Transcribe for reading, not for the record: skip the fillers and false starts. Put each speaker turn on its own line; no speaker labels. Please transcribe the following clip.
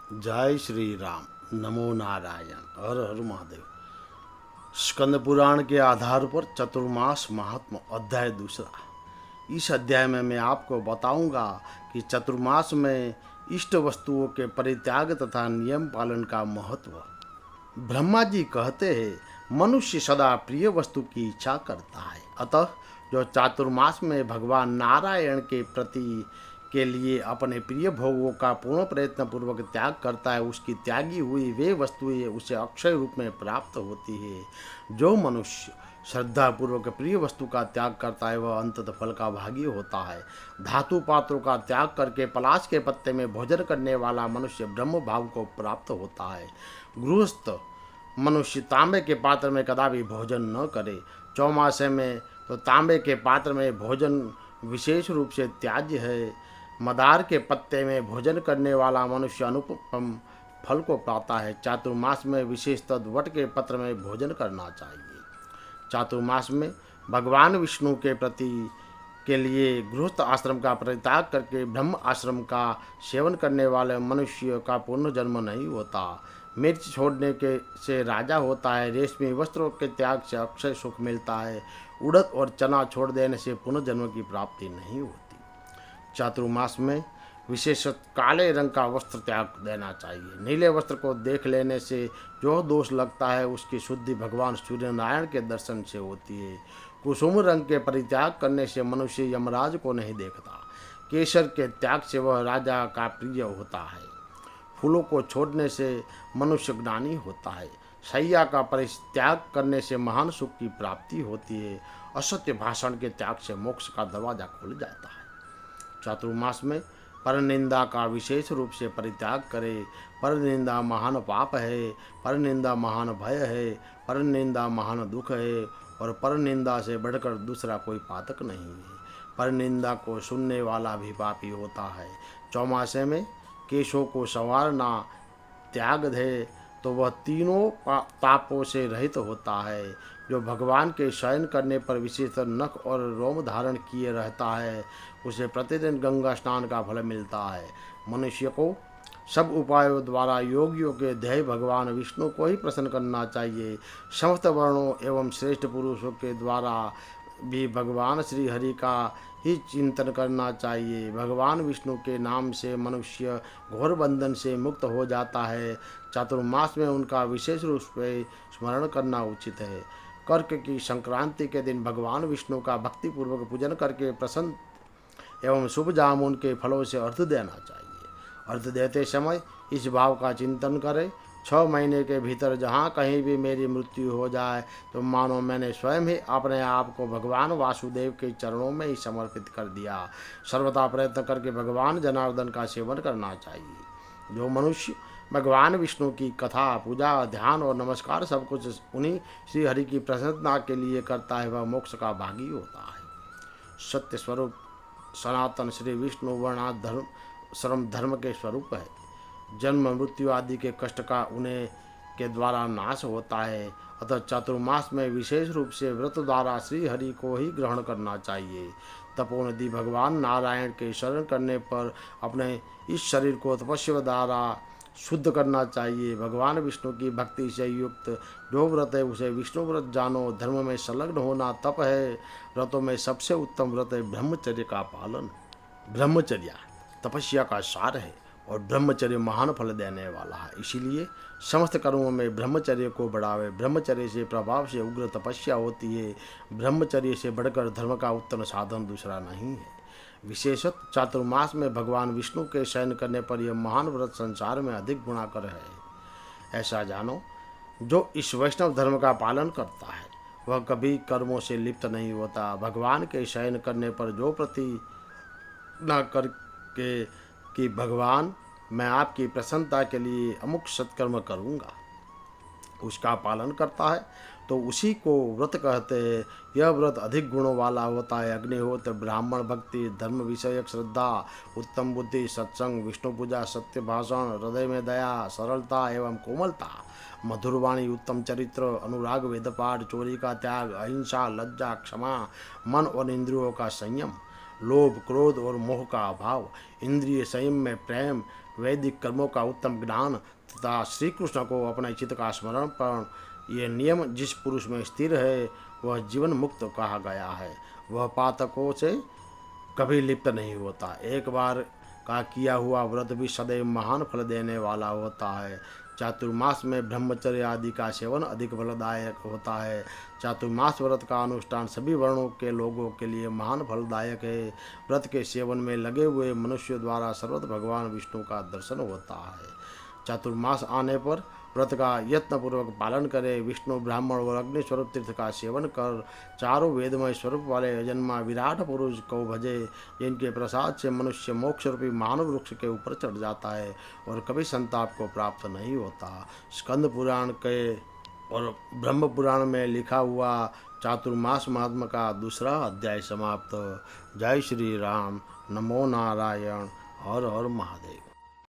जय श्री राम। नमो नारायण। हर हर महादेव। स्कंद पुराण के आधार पर चतुर्मास महात्म अध्याय दूसरा। इस अध्याय में मैं आपको बताऊंगा कि चतुर्मास में इष्ट वस्तुओं के परित्याग तथा नियम पालन का महत्व। ब्रह्मा जी कहते हैं मनुष्य सदा प्रिय वस्तु की इच्छा करता है, अतः जो चातुर्मास में भगवान नारायण के प्रति के लिए अपने प्रिय भोगों का पूर्ण प्रयत्न पूर्वक त्याग करता है, उसकी त्यागी हुई वे वस्तुएं उसे अक्षय रूप में प्राप्त होती है। जो मनुष्य श्रद्धा पूर्वक प्रिय वस्तु का त्याग करता है वह अंततः फल का भागी होता है। धातु पात्रों का त्याग करके पलाश के पत्ते में भोजन करने वाला मनुष्य ब्रह्म भाव को प्राप्त होता है। गृहस्थ मनुष्य तांबे के पात्र में कदापि भोजन न करे। चौमासे में तो तांबे के पात्र में भोजन विशेष रूप से त्याज्य है। मदार के पत्ते में भोजन करने वाला मनुष्य अनुपम फल को पाता है। चातुर्मास में विशेषतः वट के पत्र में भोजन करना चाहिए। चातुर्मास में भगवान विष्णु के प्रति के लिए गृहस्थ आश्रम का परित्याग करके ब्रह्म आश्रम का सेवन करने वाले मनुष्य का पुनर्जन्म नहीं होता। मिर्च छोड़ने के से राजा होता है। रेशमी वस्त्रों के त्याग से अक्षय सुख मिलता है। उड़द और चना छोड़ देने से पुनर्जन्म की प्राप्ति नहीं होती। चातुर्मास में विशेषतः काले रंग का वस्त्र त्याग देना चाहिए। नीले वस्त्र को देख लेने से जो दोष लगता है उसकी शुद्धि भगवान सूर्य नारायण के दर्शन से होती है। कुसुम रंग के परित्याग करने से मनुष्य यमराज को नहीं देखता। केसर के त्याग से वह राजा का प्रिय होता है। फूलों को छोड़ने से मनुष्य ज्ञानी होता है। शैया का परित्याग करने से महान सुख की प्राप्ति होती है। असत्य भाषण के त्याग से मोक्ष का दरवाजा खुल जाता है। चातुर्मास में परनिंदा का विशेष रूप से परित्याग करे। परनिंदा महान पाप है, परनिंदा महान भय है, परनिंदा महान दुख है और परनिंदा से बढ़कर दूसरा कोई पातक नहीं है। परनिंदा को सुनने वाला भी पापी होता है। चौमासे में केशों को संवारना त्याग दे तो वह तीनों पापों से रहित होता है। जो भगवान के शयन करने पर विशेष नख और रोम धारण किए रहता है उसे प्रतिदिन गंगा स्नान का फल मिलता है। मनुष्य को सब उपायों द्वारा योगियों के ध्येय भगवान विष्णु को ही प्रसन्न करना चाहिए। समस्त वर्णों एवं श्रेष्ठ पुरुषों के द्वारा भी भगवान श्री हरि का ही चिंतन करना चाहिए। भगवान विष्णु के नाम से मनुष्य घोर बंधन से मुक्त हो जाता है। चातुर्मास में उनका विशेष रूप से स्मरण करना उचित है। कर्क की संक्रांति के दिन भगवान विष्णु का भक्तिपूर्वक पूजन करके प्रसन्न एवं शुभ जामुन के फलों से अर्घ देना चाहिए। अर्घ देते समय इस भाव का चिंतन करें, 6 महीने के भीतर जहाँ कहीं भी मेरी मृत्यु हो जाए तो मानो मैंने स्वयं ही अपने आप को भगवान वासुदेव के चरणों में ही समर्पित कर दिया। सर्वदा प्रयत्न करके भगवान जनार्दन का सेवन करना चाहिए। जो मनुष्य भगवान विष्णु की कथा, पूजा, ध्यान और नमस्कार सब कुछ उन्हीं श्री हरि की प्रसन्नता के लिए करता है वह मोक्ष का भागी होता है। सत्य स्वरूप सनातन श्री विष्णु वर्णात धर्म श्रम धर्म के स्वरूप है। जन्म मृत्यु आदि के कष्ट का उन्हें के द्वारा नाश होता है। अतः चातुर्मास में विशेष रूप से व्रत द्वारा श्री हरि को ही ग्रहण करना चाहिए। तपोनिधि भगवान नारायण के शरण करने पर अपने इस शरीर को तपस्या द्वारा शुद्ध करना चाहिए। भगवान विष्णु की भक्ति से युक्त जो व्रत है उसे विष्णु व्रत जानो। धर्म में संलग्न होना तप है। व्रतों में सबसे उत्तम व्रत है ब्रह्मचर्य का पालन। ब्रह्मचर्य तपस्या का सार है और ब्रह्मचर्य महान फल देने वाला है। इसीलिए समस्त कर्मों में ब्रह्मचर्य को बढ़ावे। ब्रह्मचर्य से प्रभाव से उग्र तपस्या होती है। ब्रह्मचर्य से बढ़कर धर्म का उत्तम साधन दूसरा नहीं है। विशेषतः चातुर्मास में भगवान विष्णु के शयन करने पर यह महान व्रत संसार में अधिक गुणाकर है। ऐसा जानो, जो इस वैष्णव धर्म का पालन करता है वह कभी कर्मों से लिप्त नहीं होता। भगवान के शयन करने पर जो प्रतिज्ञा करके कि भगवान मैं आपकी प्रसन्नता के लिए अमुक सत्कर्म करूँगा, उसका पालन करता है तो उसी को व्रत कहते हैं। यह व्रत अधिक गुणों वाला होता है। अग्निहोत्र, ब्राह्मण भक्ति, धर्म विषयक श्रद्धा, उत्तम बुद्धि, सत्संग, विष्णु पूजा, सत्य भाषण, हृदय में दया, सरलता एवं कोमलता, मधुरवाणी, उत्तम चरित्र, अनुराग, वेदपाठ, चोरी का त्याग, अहिंसा, लज्जा, क्षमा, मन और इंद्रियों का संयम, लोभ, क्रोध और मोह का अभाव, इंद्रिय संयम में प्रेम, वैदिक कर्मों का उत्तम ज्ञान तथा श्री कृष्ण को अपने चित्त का स्मरण पर ये नियम जिस पुरुष में स्थिर है वह जीवन मुक्त कहा गया है। वह पातकों से कभी लिप्त नहीं होता। एक बार का किया हुआ व्रत भी सदैव महान फल देने वाला होता है। चातुर्मास में ब्रह्मचर्य आदि का सेवन अधिक फलदायक होता है। चातुर्मास व्रत का अनुष्ठान सभी वर्णों के लोगों के लिए महान फलदायक है। व्रत के सेवन में लगे हुए मनुष्यों द्वारा सर्वत्र भगवान विष्णु का दर्शन होता है। चातुर्मास आने पर व्रत का यत्नपूर्वक पालन करे। विष्णु ब्राह्मण और अग्नि स्वरूप तीर्थ का सेवन कर चारों वेदमय स्वरूप वाले अजन्मा विराट पुरुष को भजे, जिनके प्रसाद से मनुष्य मोक्ष रूपी मानव वृक्ष के ऊपर चढ़ जाता है और कभी संताप को प्राप्त नहीं होता। स्कंद पुराण के और ब्रह्म पुराण में लिखा हुआ चातुर्मास महात्मा का दूसरा अध्याय समाप्त। जय श्री राम। नमो नारायण। हर हर महादेव।